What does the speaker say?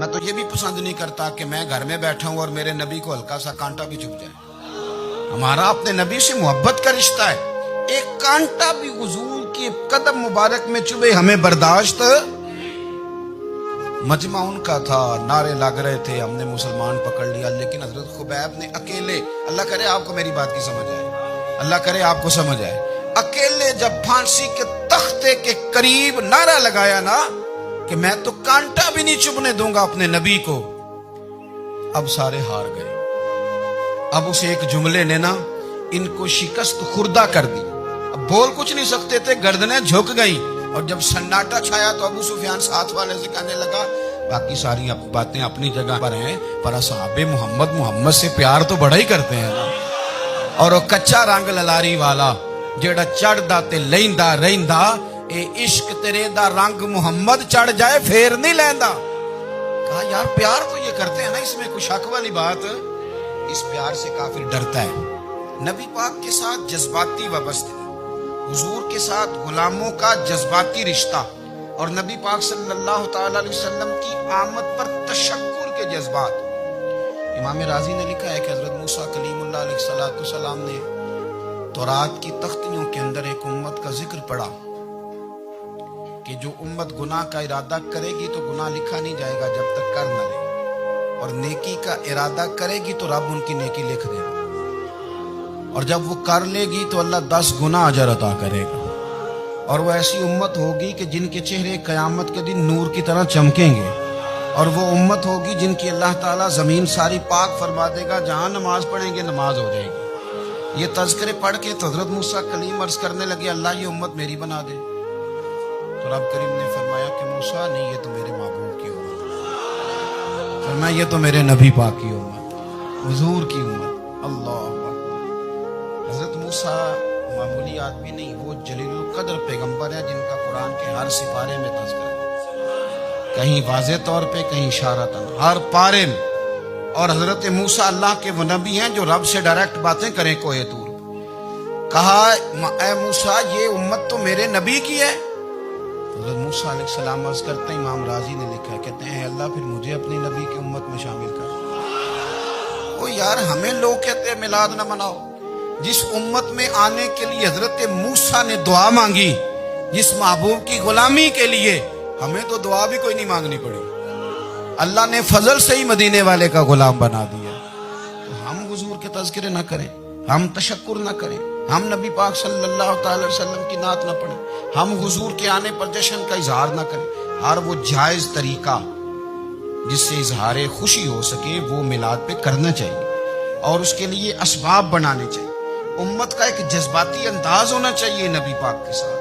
میں تو یہ بھی پسند نہیں کرتا کہ میں گھر میں بیٹھا ہوں اور میرے نبی کو ہلکا سا کانٹا بھی چبھ جائے. ہمارا اپنے نبی سے محبت کا رشتہ ہے. ایک کانٹا بھی حضور کے قدم مبارک میں چبھے ہمیں برداشت. مجمع ان کا تھا, نعرے لگ رہے تھے, ہم نے مسلمان پکڑ لیا, لیکن حضرت خبیب نے اکیلے, اللہ کرے آپ کو میری بات کی سمجھ آئے, اللہ کرے آپ کو سمجھ آئے, اکیلے جب پھانسی کے تختے کے قریب نعرہ لگایا نا کہ میں تو کانٹا بھی نہیں چبھنے دوں گا اپنے نبی کو, اب سارے ہار گئے. اب اسے ایک جملے نے نا ان کو شکست خوردہ کر دی. اب بول کچھ نہیں سکتے تھے, گردنیں جھک گئی, اور جب سناٹا چھایا تو ابو سفیان ساتھ والے سے کہنے لگا باقی ساری باتیں اپنی جگہ پر ہیں, پر اصحاب محمد سے پیار تو بڑا ہی کرتے ہیں نا. اور وہ کچا رنگ للاری والا جیڑا چڑھ دا تے لیندا رہندا, اے عشق تیرے دا رنگ محمد چڑھ جائے پھر نہیں لیندا. کہا یار پیار تو یہ کرتے ہیں نا, اس میں کوئی شک والی بات. اس پیار سے کافر ڈرتا ہے. نبی پاک کے ساتھ جذباتی وابستگی, حضور کے ساتھ غلاموں کا جذباتی رشتہ, اور نبی پاک صلی اللہ تعالی علیہ وسلم کی آمد پر تشکر کے جذبات. امام رازی نے لکھا ہے کہ حضرت موسیٰ کلیم اللہ علیہ السلام نے تورات کی تختیوں کے اندر ایک امت کا ذکر پڑھا کہ جو امت گناہ کا ارادہ کرے گی تو گناہ لکھا نہیں جائے گا جب تک کر نہ لے, اور نیکی کا ارادہ کرے گی تو رب ان کی نیکی لکھ دے گا, اور جب وہ کر لے گی تو اللہ 10 گنا اجر عطا کرے گا. اور وہ ایسی امت ہوگی کہ جن کے چہرے قیامت کے دن نور کی طرح چمکیں گے, اور وہ امت ہوگی جن کی اللہ تعالیٰ زمین ساری پاک فرما دے گا, جہاں نماز پڑھیں گے نماز ہو جائے گی. یہ تذکرے پڑھ کے تو حضرت موسیٰ کلیم عرض کرنے لگے اللہ یہ امت میری بنا دے. تو رب کریم نے فرمایا کہ موسیٰ نہیں, یہ تو میرے محبوب کی امت ہے. فرمایا یہ تو میرے نبی پاک کی امت, حضور کی امت. اللہ حضرت موسیٰ معمولی آدمی نہیں, وہ جلیل القدر پیغمبر ہے جن کا قرآن کے ہر سپارے میں تذکرہ ہے, کہیں واضح طور پہ کہیں اشارتاً, ہر پارے میں. اور حضرت موسیٰ اللہ کے وہ نبی ہیں جو رب سے ڈائریکٹ باتیں کریں کوہ طور. کہا اے موسیٰ یہ امت تو میرے نبی کی ہے. حضرت موسیٰ علیہ السلام عرض کرتے ہیں, امام رازی نے لکھا ہے, کہتے ہیں اللہ پھر مجھے اپنی نبی کی امت میں شامل کر. او یار ہمیں لوگ کہتے ہیں میلاد نہ مناؤ, جس امت میں آنے کے لیے حضرت موسیٰ نے دعا مانگی, جس محبوب کی غلامی کے لیے, ہمیں تو دعا بھی کوئی نہیں مانگنی پڑی, اللہ نے فضل سے ہی مدینے والے کا غلام بنا دیا. تو ہم حضور کے تذکرے نہ کریں, ہم تشکر نہ کریں, ہم نبی پاک صلی اللہ تعالی وسلم کی نعت نہ پڑھیں, ہم حضور کے آنے پر جشن کا اظہار نہ کریں. ہر وہ جائز طریقہ جس سے اظہار خوشی ہو سکے وہ میلاد پہ کرنا چاہیے, اور اس کے لیے اسباب بنانے چاہیے. امت کا ایک جذباتی انداز ہونا چاہیے نبی پاک کے ساتھ.